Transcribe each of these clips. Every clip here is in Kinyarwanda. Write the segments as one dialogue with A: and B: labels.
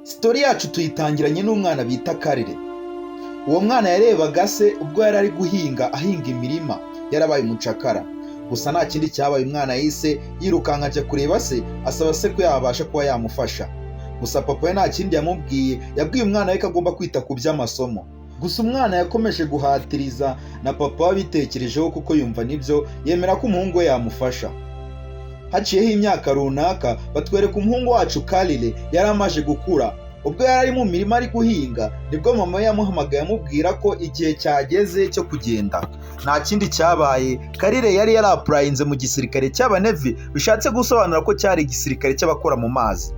A: Sitori yacu tuyitangiranye n'umwana bita Karire. Uwo mwana yarebaga se ubwo yari ari guhinga ahinga imirima, yarabaye umucakara. Gusa nta kindi cyabaye, umwana yahise yirukanka ajya kureba se, asaba se ko yabasha kuba yamufasha. Gusa papa we nta kindi yamubwiye, yabwiye umwana we ko agomba kwita ku by'amasomo. Gusa umwana yakomeje guhatiriza na papa wabitekerejeho kuko yumva nibyo, yemera ko umuhungu we yamufasha. Haciyeho imyaka runaka batwereka umuhungu wacu Karire yari amaze gukura. Ubwo yari ari mu mirima ari guhinga, nibwo mama we yamuhamagaye amubwira ko igihe cyageze cyo kugenda. Nta kindi cyabaye, Karire yari yarapurayinze mu gisirikare cy'abanevi, bishatse gusobanura ko cyari igisirikare cy'abakora mu mazi.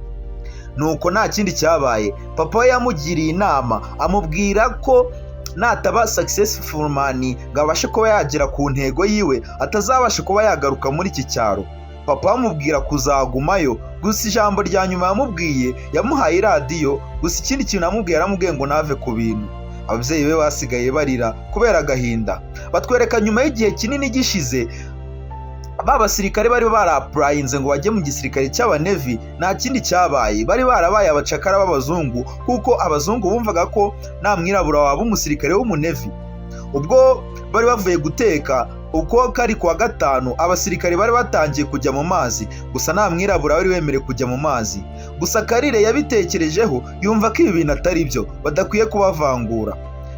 A: Nuko nta kindi cyabaye, papa we yamugiriye inama amubwira ko nataba successful man ngo abashe kuba yagera ku ntego yiwe, atazabasha kuba yagaruka muri iki cyaro. Papa amubwira kuzagumayo, gusa ijambo rya nyuma yamubwiye yamuhaye radiyo. Gusa ikindi kintu yaramubwiye ngo nave ku bintu. Ababyeyi be basigaye barira kubera agahinda. Batwereka nyuma y'igihe kinini gishize, ba basirikare bari barapurayinze ngo bajye mu gisirikare cy'abanevi, nta kindi cyabaye, bari barabaye abacakara b'abazungu, kuko abazungu bumvaga ko nta mwirabura waba umusirikare w'umunevi. Ubwo bari bavuye guteka, uko kari kuwa gatanu, abasirikare bari batangiye kujya mu mazi, gusa nta mwirabura wari wemerewe kujya mu mazi. Gusa Karire yabitekerejeho, yumva ko ibi bintu atari byo, badakwiye kubavangura.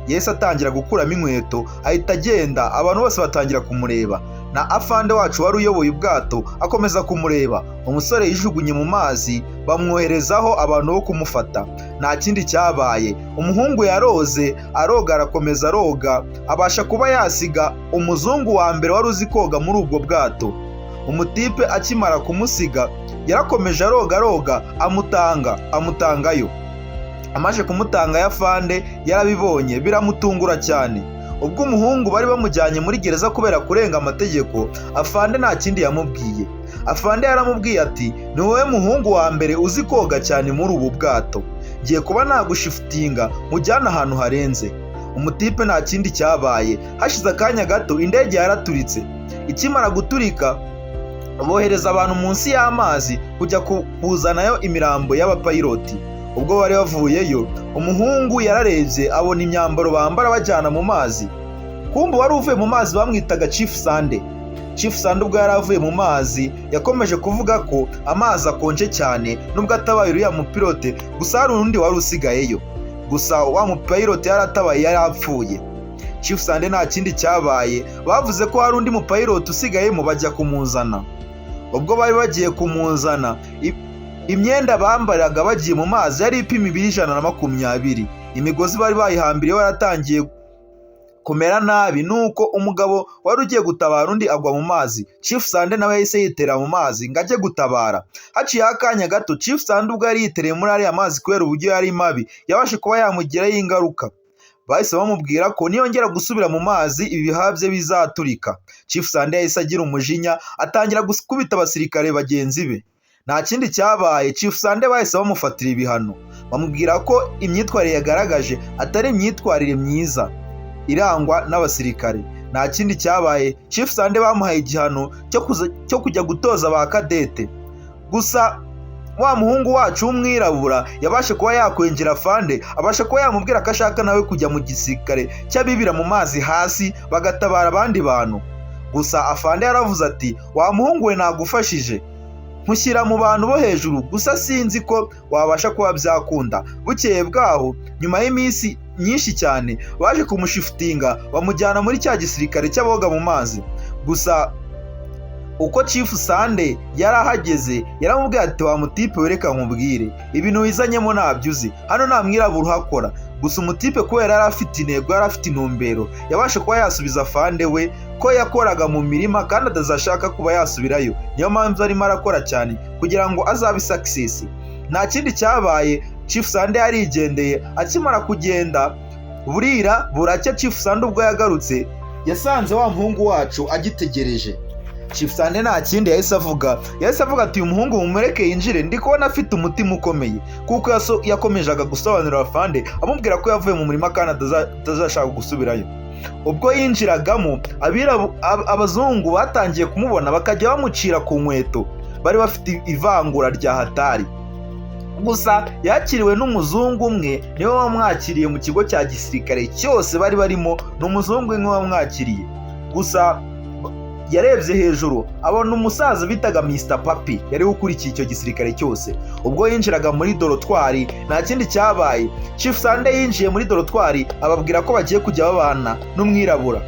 A: Yahise atangira gukuramo inkweto, ahita agenda, abantu bose batangira kumureba. Na afande wacu wari uyoboye ubwato akomeza kumureba. Umusore yijugunye mu mazi, bamwoherezaho abantu bo kumufata. Nta kindi cyabaye, umuhungu yaroze, aroga, arakomeza aroga, abasha kuba yasiga umuzungu wa mbere wari uzi koga muri ubwo bwato. Umutipe akimara kumusiga, yarakomeje aroga, amutangayo. Amaje kumutanga y'afande yarabibonye, biramutungura cyane. Ubwo umuhungu bari bamujyanye muri gereza kubera kurenga amategeko, afande nta kindi yamubwiye. Afande yaramubwiye ati, ni wowe muhungu wa mbere uzi koga cyane muri ubu bwato, ngiye kuba nagushifutinga mujyana ahantu harenze. Umutipe nta kindi cyabaye, hashize akanya gato indege yaraturitse. Ikimara guturika, bohereza abantu munsi y'amazi kujya kuzanayo imirambo y'abapayiroti. Ubwo bari bavuyeyo, umuhungu yararebye abona imyambaro bambara bajyana mu mazi. Kumbe wari uvuye mu mazi bamwitaga Chief Sande. Chief Sande ubwo yari avuye mu mazi yakomeje kuvuga ko amazi akonje cyane, nubwo atabaye uriya mupilote, gusa hari undi wari usigayeyo. Gusa wa mupilote yaratabaye, yari apfuye. Chief Sande nta kindi cyabaye, bavuze ko hari undi mupilote usigayemo, bajya kumuzana. Ubwo bari bagiye kumuzana, imyenda bambaraga bagiye mu mazi yari ipima 120. Imigozi bari bayihambiriyeho yaratangiye kumera nabi, nuko umugabo wari ugiye gutabara undi agwa mu mazi. Chief Sande nawe yahise yitera mu mazi ngo ajye gutabara. Haciyeho akanya gato, Chief Sande ubwo yari yitereye muri ariya mazi kubera uburyo yari mabi, yabashe kuba yamugiraho ingaruka. Bahise bamubwira ko niyongera gusubira mu mazi ibi bihaha bye bizaturika. Chief Sande yahise agira umujinya, atangira gukubita abasirikare bagenzi be. Nta kindi cyabaye, Chief Sande bahise bamufatira ibihano, bamubwira ko imyitwarire yagaragaje atari imyitwarire myiza irangwa n'abasirikare. Nta kindi cyabaye, Chief Sande bamuhaye igihano cyo kujya gutoza ba kadete. Gusa wa muhungu wacu w'umwirabura yabashe kuba yakwengera afande, abasha kuba yamubwira ko ashaka nawe kujya mu gisirikare cy'abibira mu mazi hasi bagatabara abandi bantu. Gusa afande yaravuze ati, wa muhungu we nagufashije, nkushyira mu bantu bo hejuru, gusa sinzi ko wabasha kuba byakunda. Bukeye bwaho, nyuma y'iminsi myinshi cyane, baje kumushifutinga bamujyana muri cya gisirikare cy'aboga mu mazi. Gusa uko Chief Sande yarahageze, yaramubwiye ati, wa mutipe wereka nkubwire, ibintu wizanyemo ntabyo uzi, hano nta mwirabura uhakora. Gusa umutipe kubera yari afite intego, yari afite intumbero, yabashe kuba yasubiza afande we ko yakoraga mu mirima kandi atazashaka kuba yasubirayo. Niyo mpamvu arimo arakora cyane kugira ngo azabe success. Nta kindi cyabaye, Chief Sande yarigendeye. Akimara kugenda, burira buracya, Chief Sande ubwo yagarutse yasanze wa muhungu wacu agitegereje. Chief Sande nta kindi yahise avuga ati, uyu muhungu mumureke yinjire, ndi kubona afite umutima ukomeye. Kuko yakomejaga gusobanurira afande, amubwira ko yavuye mu murima kandi atazashaka gusubirayo. Ubwo yinjiragamo, abazungu batangiye kumubona bakajya bamucira ku nkweto, bari bafite ivangura rya hatari. gusa yakiriwe n'umuzungu umwe niwe wamwakiriye mu kigo cya gisirikare cyose bari barimo. Ni umuzungu umwe wamwakiriye, gusa yarebye hejuru abona umusaza bitaga Mr Papi yari ukurikiye icyo gisirikare cyose. Ubwo yinjiraga muri dorotwari nta kindi cyabaye, Chief Sunday yinjiye muri dorotwari ababwira ko bagiye kujya babana n'umwirabura.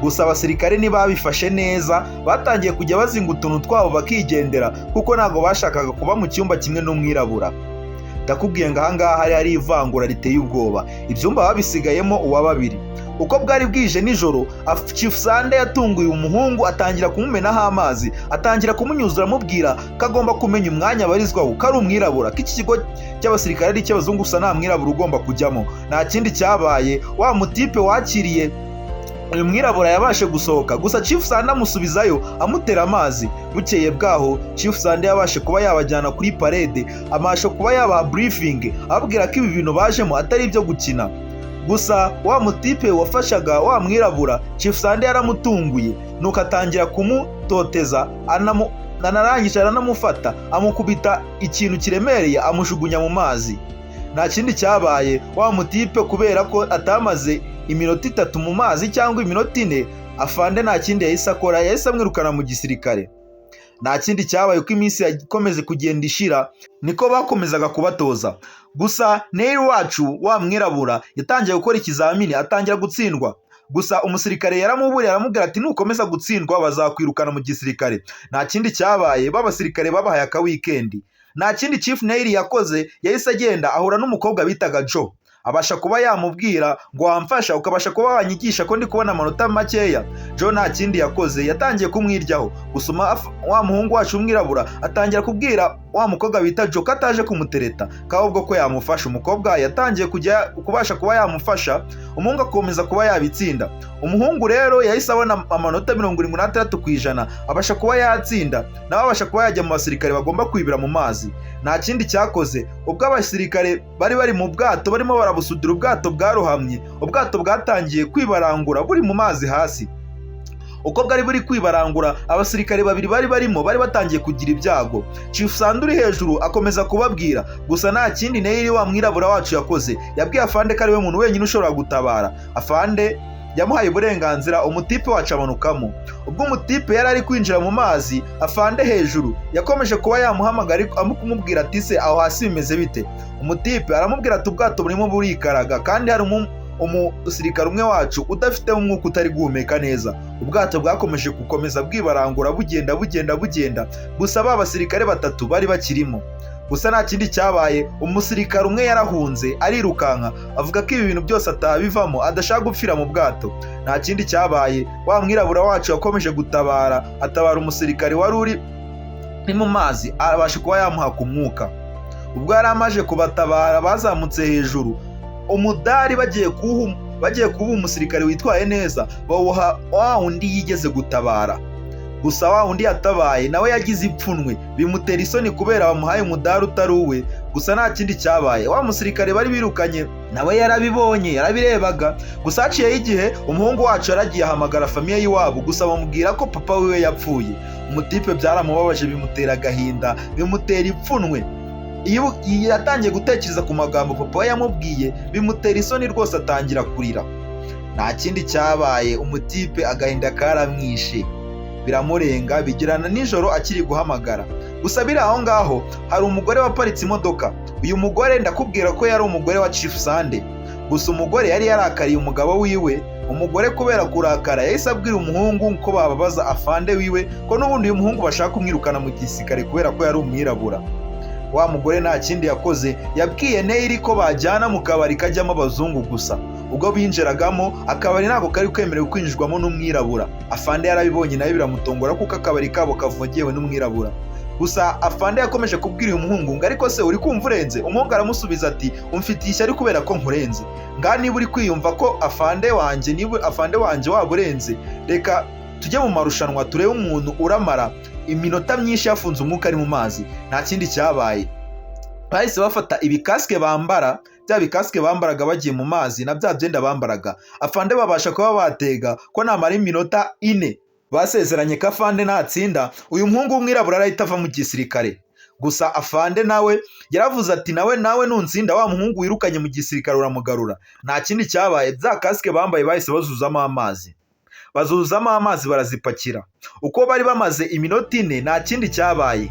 A: Gusa abasirikare ntibabifashe neza, batangiye kujya bazinga utuntu twabo bakigendera kuko ntabwo bashakaga kuba mu cyumba kimwe n'umwirabura. Ndakubwiye ngo ahangaha hari ivangura riteye ubwoba. Ibyumba babisigayemo uwa babiri. Uko bwari bwije nijoro, Chief Sunday yatunguye umuhungu atangira kumumenaho amazi, atangira kumunyuzura amubwira ko agomba kumenya umwanya abarizwaho, ko ari umwirabura, ko iki kigo cy'abasirikare ari icy'abazungu gusa nta mwirabura ugomba kujyamo. Nta kindi cyabaye, wa mutipe wakiriye uyu mwirabura yabashe gusohoka, gusa Chief Sunday amusubizayo amutera amazi. Bukeye bwaho Chief Sunday yabashe kuba yabajyana kuri parade, amasha kuba yabaha briefing ababwira ko ibi bintu bajemo atari ibyo gukina. Gusa wa mutipe wafashaga wa mwirabura Chief Sunday yaramutunguye, nuko atangira kumutoteza, anarangije aranamufata amukubita ikintu kiremereye amushugunya mu mazi. Nta kindi cyabaye, wa mutipe kubera ko atamaze iminota 3 mu mazi cyangwa iminota 4, afande nta kindi yahise akora, yahise amwirukana mu gisirikare. Nta kindi cyabaye, uko iminsi yakomeze kugenda ishira niko bakomezaga kubatoza. Gusa Neil wacu wa mwirabura yatangiye gukora ikizamini atangira gutsindwa. Gusa umusirikare yaramuburiye aramubwira ati nukomeza gutsindwa bazakwirukana mu gisirikare. Nta kindi cyabaye, babasirikare babahaye aka weekend. Nta kindi Chief Neil yakoze, yahise agenda ahura n'umukobwa bitaga Joe. Abasha kuba yamubwira ngo wamfasha ukabasha kuba wanyigisha ko ndi kubona amanota makeya. Joe nta kindi yakoze, yatangiye kumwiryaho. Gusoma wa muhungu wacu umwirabura atangira kubwira wa mukobwa bita Joe ko ataje kumutereta, kahubwo ko yamufasha. Umukobwa yatangiye kubasha kuba yamufasha, umuhungu akomeza kuba yabitsinda. Umuhungu rero yahise abona amanota 76%, abasha kuba yatsinda, nawe abasha kuba yajya mu basirikare bagomba kwibira mu mazi. Nta kindi cyakoze, ubwo abasirikare bari mu bwato barimo barabusudira, ubwato bwarohamye, ubwato bwatangiye kwibarangura buri mu mazi hasi. Uko bwari buri kwibarangura, abasirikare babiri bari barimo bari batangiye kugira ibyago. Chief Sunday uri hejuru akomeza kubabwira, gusa nta kindi Neil wa mwirabura wacu yakoze, yabwiye afande ko ari we muntu wenyine ushobora gutabara. Afande yamuhaye uburenganzira, umutipe wacu amanukamo. Ubwo umutipe yari ari kwinjira mu mazi, afande hejuru yakomeje kuba yamuhamagara amubwira ati se aho hasi bimeze bite. Umutipe aramubwira ati ubwato burimo burikaraga kandi hari umusirikare umwe wacu udafite umwuka utari guhumeka neza. Ubwato bwakomeje gukomeza bwibarangura bugenda, gusa ba basirikare 3 bari bakirimo. Gusa nta kindi cyabaye, umusirikare umwe yarahunze arirukanka avuga ko ibi bintu byose atabivamo, adashaka gupfira mu bwato. Nta kindi cyabaye, wa mwirabura wacu yakomeje atabara umusirikare wari uri mu mazi, abasha kuba yamuha ku mwuka. Ubwo yari amaje kubatabara bazamutse hejuru, umudari bagiye kuba umusirikare witwaye neza bawuha wa undi yigeze gutabara. Gusa wa undi yatabaye nawe yagize ipfunwe, bimutera isoni kubera bamuhaye umudari utari uwe. Gusa nta kindi cyabaye, wa musirikare bari birukanye nawe yarabibonye, yarabirebaga. Gusa haciyeho igihe umuhungu wacu yaragiye ahamagara famiye y'iwabo, gusa bamubwira ko papa wiwe yapfuye. Umutipe byaramubabaje, bimutera agahinda, bimutera ipfunwe. Iyo yatangiye gutekereza ku magambo papa we yamubwiye, bimutera isoni rwose, atangira kurira. Nta kindi cyabaye, umutipe agahinda karamwishe biramurenga, bigirana nijoro akiri guhamagara. Gusa biri aho ngaho hari umugore waparitse imodoka. Uyu mugore ndakubwira ko yari umugore wa Chief Sunday. Gusa umugore yari yarakariye umugabo wiwe. Umugore kubera kurakara yahise abwira umuhungu ko bababaza afande wiwe ko n'ubundi uyu muhungu bashaka kumwirukana mu gisirikare kubera ko yari umwirabura. Wa mugore nta kindi yakoze, yabwiye Neil ko bajyana mu kabari kajyamo abazungu gusa. Ubwo binjiragamo, akabari ntabwo kari kwemerewe kwinjirwamo n'umwirabura. Afande yarabibonye nayo biramutongora kuko akabari kabo kavugewe n'umwirabura. Gusa afande yakomeje kubwira uyu muhungu ngo ariko se uri kumva urenze? Umuhungu aramusubiza ati umfitiye ishyari kubera ko nkurenze. Ngaho niba uri kwiyumva ko afande wanjye waba urenze, reka tujye mu marushanwa turebe umuntu uramara iminota myinshi yafunze umwuka ari mu mazi. Nta kindi cyabaye, bahise bafata ibikasike bambara, bya bikasike bambaraga bagiye mu mazi na bya byenda bambaraga. Afande babasha kuba batega ko namara iminota 4 basezeranye ko afande natsinda uyu muhungu w'umwirabura arahita ava mu gisirikare. gusa afande nawe yaravuze ati nawe nunsinda wa muhungu wirukanye mu gisirikare uramugarura. Nta kindi cyabaye, za kasike bambaye bahise bazuzamo amazi barazipakira. Uko bari bamaze iminota 4 nta kindi cyabaye,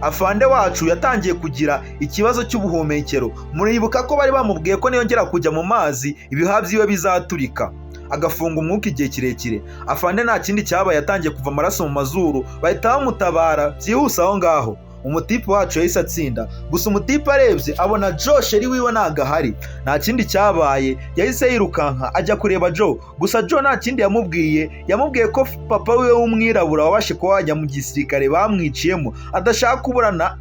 A: afande wacu yatangiye kugira ikibazo cy'ubuhumekero. Muribuka ko bari bamubwiye ko niyongera kujya mu mazi ibihaha byiwe bizaturika agafunga umwuka igihe kirekire. Afande nta kindi cyabaye, yatangiye kuva amaraso mu mazuru, bahita bamutabara byihuse aho ngaho. Umutipe wacu yahise atsinda, gusa umutipe arebye abona Josheri wiwe ntagahari. Nta kindi cyabaye, yahise yirukanka ajya kureba Joe, gusa Joe nta kindi yamubwiye ko papa wiwe w'umwirabura wabashe kuba wajya mu gisirikare bamwiciyemo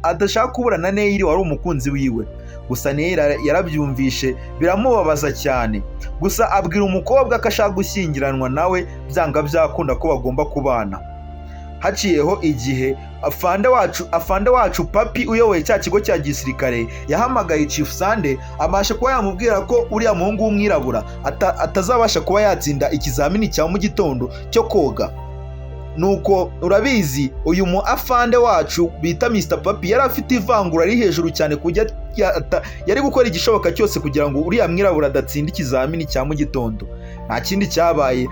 A: adashaka kuburana Neil wari umukunzi wiwe. Gusa Neil yarabyumvishe biramubabaza cyane, gusa abwira umukobwa ko ashaka gushyingiranwa nawe byanga byakunda ko bagomba kubana. Haciyeho igihe afande wacu Papi uyoboye cya kigo cya gisirikare yahamagaye Chief Sande amasha kuba yamubwira ko uriya muhungu w'umwirabura atazabasha kuba yatsinda ikizamini cya mu gitondo cyo koga. Nuko urabizi uyu mu afande wacu bita Mr Papi yari afite ivangura ari hejuru cyane kujya yari gukora igishoboka cyose kugira ngo uriya mwirabura adatsinda ikizamini cya mu gitondo. Nta kindi cyabaye,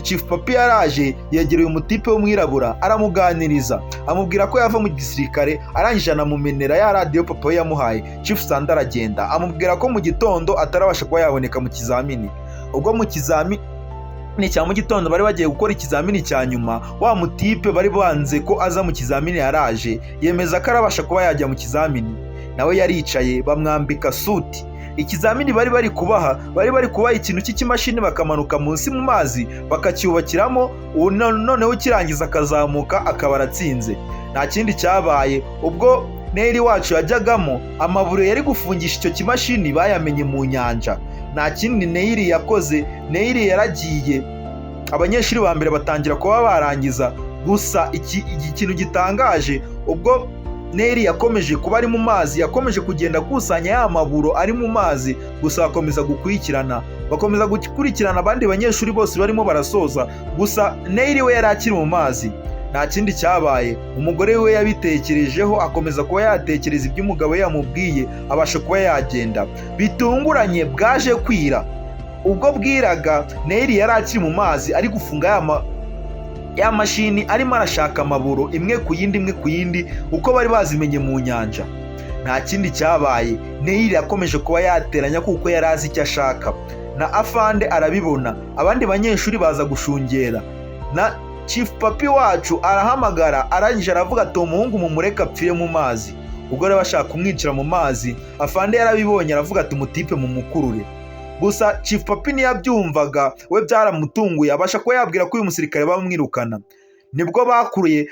A: Chief Papi yaraje yegereye umutipe w'umwirabura aramuganiriza, amubwira ko yava mu gisirikare, arangije anamumenera ya radio papa we yamuhaye. Chief Sande aragenda amubwira ko mu gitondo atarabasha kuba yaboneka mu kizamini. Ubwo mu kizamini cya mu gitondo bari bagiye gukora ikizamini cya nyuma, wa mutipe bari banze ko aza mu kizamini yaraje yemeza ko arabasha kuba yajya mu kizamini. Nawe yaricaye bamwambika suti. Ikizamini bari kubaha ikintu cy'ikimashini bakamanuka munsi mu mazi bakacyubakiramo, noneho kirangiza akazamuka akaba aratsinze. Nta kindi cyabaye, ubwo Neil wacu yajyagamo amaburo yari gufungisha icyo kimashini bayamenye mu nyanja. Nta kindi Neil yakoze, Neil yaragiye, abanyeshuri ba mbere batangira kuba barangiza. Gusa ikintu gitangaje, ubwo Neil yakomeje kuba ari mu mazi, yakomeje kugenda akusanya ya maburo ari mu mazi, gusa bakomeza gukurikirana abandi banyeshuri bose barimo barasoza, gusa Neil we yari akiri mu mazi. Nta kindi cyabaye, umugore we yabitekerejeho akomeza kuba yatekereza ibyo umugabo we yamubwiye, abasha kuba yagenda. Bitunguranye bwaje kwira, ubwo bwiraga Neil yari akiri mu mazi ari gufunga ya mashini arimo arashaka amaburo imwe ku yindi uko bari bazimenye mu nyanja. Nta kindi cyabaye, Neil yakomeje kuba yateranya kuko yari azi icyo ashaka, na afande arabibona. Abandi banyeshuri baza gushungera, na Chief Papi wacu arahamagara, arangije aravuga ati umuhungu mumureka apfire mu mazi. Ubwo rero bashaka kumwicira mu mazi, afande yarabibonye aravuga ati umutipe mumukurure. Gusa Chief Papi ntiyabyumvaga, we byaramutunguye, abasha kuba yabwira ko uyu musirikare bamwirukana. Nibwo bakuruye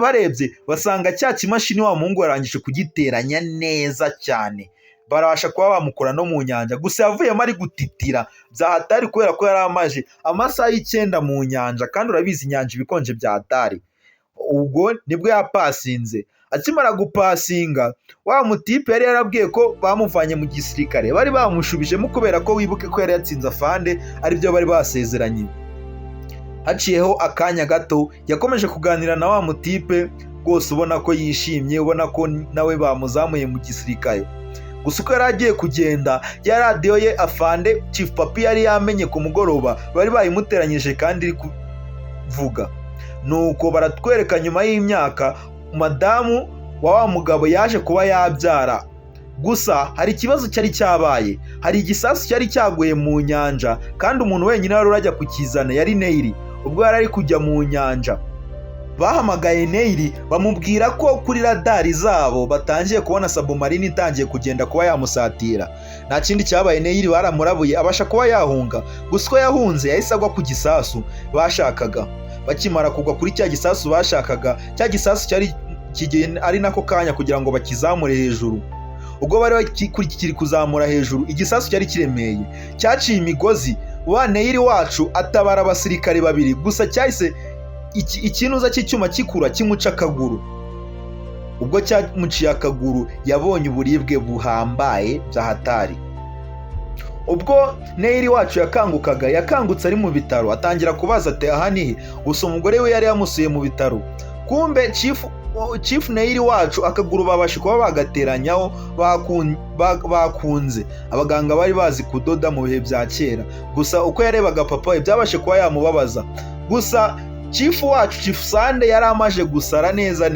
A: barebye basanga cya kimashini wa muhungu yarangije kugiteranya neza cyane, barabasha kuba bamukora no mu nyanja. Gusa yavuyemo ari gutitira byahatari kubera ko yari amaje amasaha 9 mu nyanja, kandi urabizi inyanja ibikonje byahatari. Ubwo nibwo yapasinze. Akimara gupasinga, wa mutipe yari yarabwiye ko bamuvanye mu gisirikare bari bamushubijemo kubera ko wibuke ko yari yatsinze afande, aribyo bari basezeranye. Haciyeho akanya gato yakomeje kuganira na wa mutipe, rwose ubona ko yishimye, ubona ko nawe bamuzamuye mu gisirikare. Gusa uko yari agiye kugenda, ya radiyo ye afande Chief Papi yari yamenye ku mugoroba bari bayimuteranyije kandi iri kuvuga. Nuko baratwereka nyuma y'imyaka madamu wa mugabo yaje kuba yabyara. Gusa hari ikibazo cyari cyabaye, hari igisasu cyari cyaguye mu nyanja, kandi umuntu wenyine wari urajya kukizana yari Neil. Ubwo yari ari kujya mu nyanja, bahamagaye Neil bamubwira ko kuri radari zabo batangiye kubona submarine itangiye kugenda kuba yamusatira. Nta kindi cyabaye, Neil baramurabuye abasha kuba yahunga. Gusa ko yahunze yahise agwa ku gisasu bashakaga. Bakimara kugwa kuri cya gisasu bashakaga, cya gisasu cyari ari nako kanya kugira ngo bakizamure hejuru. Ubwo bari kiri kuzamura hejuru, igisasu cyari kiremeye, cyaciye imigozi. Wa Neil wacu atabara abasirikare babiri, gusa cyahise ikinuza cy'icyuma kikura kimuca akaguru. Ubwo cyamuciye akaguru yabonye uburibwe buhambaye byahatari. Ubwo Neil wacu yakangutse ari mu bitaro, atangira kubaza ati aha nihe. Gusa umugore we yari yamusuye mu bitaro. Kumbe Chief Chief Neyiri wacu akaguru babasha kuba bagateranyaho bakunze. Abaganga bari bazi kudoda mu bihe bya kera, gusa uko yarebaga papa we byabashe kuba yamubabaza. Gusa Chief wacu Chief Sunday yari amaje gusara neza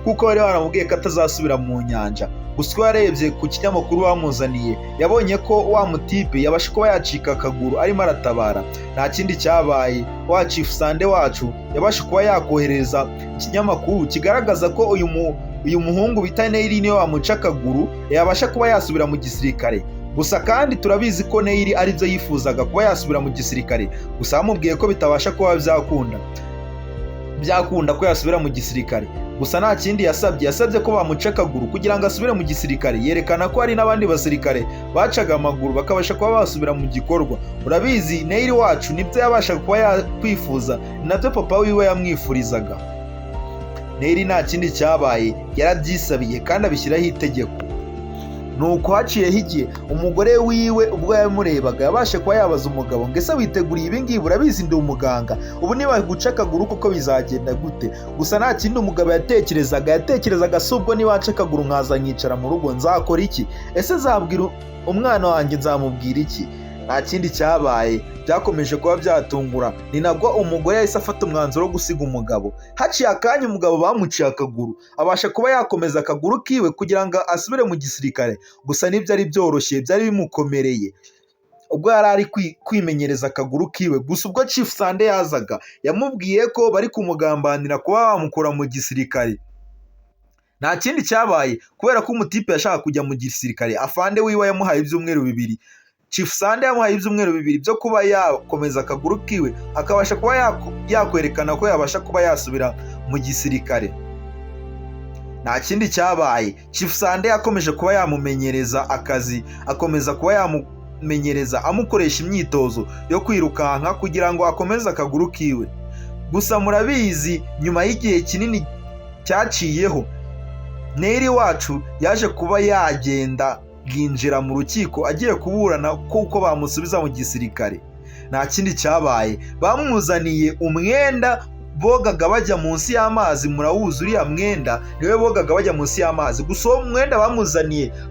A: kuko bari baramubwiye ko atazasubira mu nyanja. Gusa uko yarebye ku kinyamakuru bamuzaniye yabonye ko wa mutipe yabasha kuba yacika akaguru arimo aratabara. Nta kindi cyabaye, wa Chief Sunday wacu yabasha kuba yakohereza ikinyamakuru kigaragaza ko uyu muhungu bita Neyiri niwe wamuca akaguru yabasha kuba yasubira mu gisirikare. Gusa kandi turabizi ko Neyiri aribyo yifuzaga kuba yasubira mu gisirikare, gusa bamubwiye ko bitabasha kuba byakunda ko yasubira mu gisirikare. Gusa nta kindi yasabye ko bamuca akaguru kugira ngo asubire mu gisirikare. Yerekana ko hari n'abandi basirikare bacaga amaguru bakabasha kuba basubira mu gikorwa. Urabizi Neyiri wacu nibyo yabasha kuba yakwifuza, nabyo papa wiwe yamwifurizaga. Neyiri nta kindi cyabaye, yarabyisabiye kandi abishyiraho itegeko. Nuko haciyeho igihe umugore wiwe ubwo yamurebaga yabashe kuba yabaza umugabo ngo ese witeguriye ibi ngibi, urabizi ndi umuganga, ubu niba guca akaguru kuko bizagenda gute? Gusa nta kindi umugabo yatekerezaga si ubwo niwaca akaguru nkaza nkicara mu rugo nzakora iki? Ese nzabwira umwana wanjye nzamubwira iki? Nta kindi cyabaye, byakomeje kuba byatungura. Ni nabwo umugore yahise afata umwanzuro wo gusiga umugabo. Haciye akanya umugabo bamuciye akaguru abasha kuba yakomeza akaguru kiwe kugira ngo asubire mu gisirikare. Gusa nibyo ari byoroshye, byari bimukomereye ubwo yari ari kwimenyereza akaguru kiwe. Gusa ubwo Chief Sunday yazaga yamubwiye ko bari kumugambanira kuba bamukura mu gisirikare. Nta kindi cyabaye, kubera ko umutipe yashaka kujya mu gisirikare, afande wiwe yamuhaye ibyumweru 2. Chief Sunday yamuhaye ibyumweru 2 byo kuba yakomeza akaguru kiwe akabasha kuba yakwerekana ko yabasha kuba yasubira mu gisirikare. Nta kindi cyabaye, Chief Sunday yakomeje kuba yamumenyereza akazi, akomeza kuba yamumenyereza amukoresha imyitozo yo kwirukanka kugira ngo akomeze akaguru kiwe. Gusa murabizi nyuma y'igihe kinini cyaciyeho, Neyiri wacu yaje kuba yagenda yinjira mu rukiko agiye kuburana kuko bamusubiza mu gisirikare. Nta kindi cyabaye, bamuzaniye umwenda bogaga bajya munsi y'amazi. Murawuzi uriya mwenda niwe bogaga bajya munsi y'amazi. Gusa uwo mwenda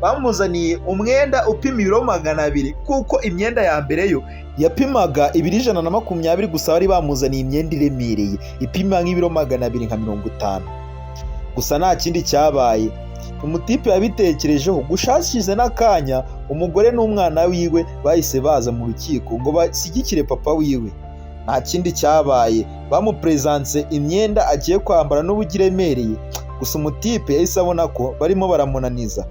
A: bamuzaniye umwenda upima ibiro 200 kuko imyenda ya mbere yo yapimaga 120. Gusa bari bamuzaniye imyenda iremereye ipima nk'ibiro 250. Gusa nta kindi cyabaye, umutipe yabitekerejeho. Gushashize n'akanya umugore n'umwana wiwe bahise baza mu rukiko ngo bashyigikire papa wiwe. Nta kindi cyabaye, bamupresence imyenda agiye kwambara n'ubugiremereye. Gusa umutipe yahise abona ko barimo baramunaniza.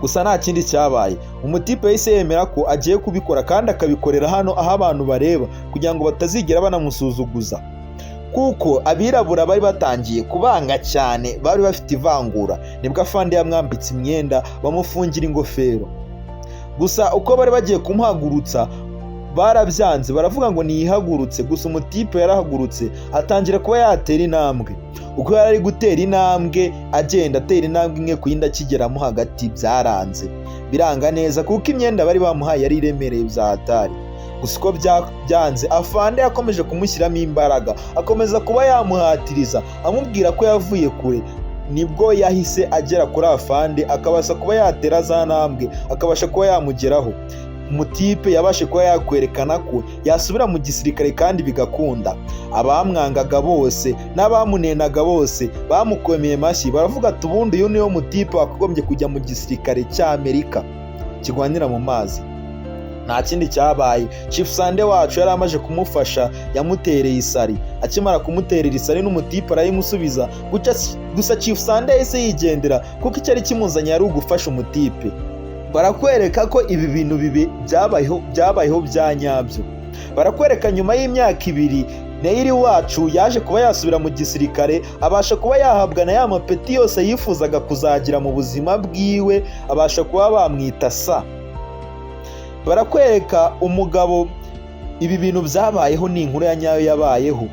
A: Gusa nta kindi cyabaye, umutipe yahise yemera ko agiye kubikora kandi akabikorera hano aho abantu bareba kugira ngo batazigera banamusuzuguza, kuko abirabura bari batangiye kubanga cyane, bari bafite ivangura. Nibwo afande yamwambitse imyenda bamufungira ingofero. Gusa uko bari bagiye kumuhagurutsa barabyanze, baravuga ngo niyihagurutse. Gusa umutipe yarahagurutse atangira kuba yatera intambwe. Uko yari ari gutera intambwe agenda atera intambwe imwe ku yindi akigeramo hagati, byaranze biranga neza kuko imyenda bari bamuhaye yari iremereye bya hatari. Gusa uko byanze, afande yakomeje kumushyiramo imbaraga, akomeza kuba yamuhatiriza amubwira ko yavuye kure. Nibwo yahise agera kuri afande akabasha kuba yatera za ntambwe, akabasha kuba yamugeraho. Umutipe yabashe kuba yakwerekana ko yasubira mu gisirikare kandi bigakunda. Abamwangaga bose n'abamunenaga bose bamukomeye amashyi, baravuga ati ubundi uyu niwo mutipe wakagombye kujya mu gisirikare cy'Amerika kirwanira mu mazi. Nta kindi cyabaye, Chief Sunday wacu yari amaje kumufasha, yamutereye isari. Akimara kumuterera isari n'umutipe arayimusubiza. Gusa Chief Sunday yahise yigendera kuko icyari kimuzanye yari ugufasha umutipe. Barakwereka ko ibi bintu byabayeho bya nyabyo. Barakwereka nyuma y'imyaka 2 Neyiri wacu yaje kuba yasubira mu gisirikare, abasha kuba yahabwa na ya mapeti yose yifuzaga kuzagira mu buzima bwiwe, abasha kuba bamwita sa. Barakwereka umugabo, ibi bintu byabayeho ni inkuru ya nyayo yabayeho.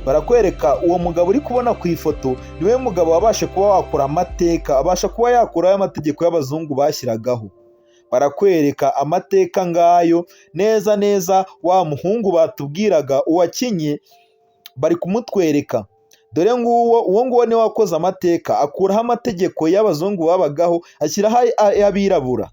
A: Barakwereka uwo mugabo uri kubona ku ifoto niwe mugabo wabashe kuba wakora amateka, abasha kuba yakuraho amategeko y'abazungu bashyiragaho. Barakwereka amateka ngayo neza wa muhungu batubwiraga uwakinye, bari kumutwereka. dore uwo nguwo niwe wakoze amateka, akuraho amategeko y'abazungu babagaho ashyiraho ay'abirabura.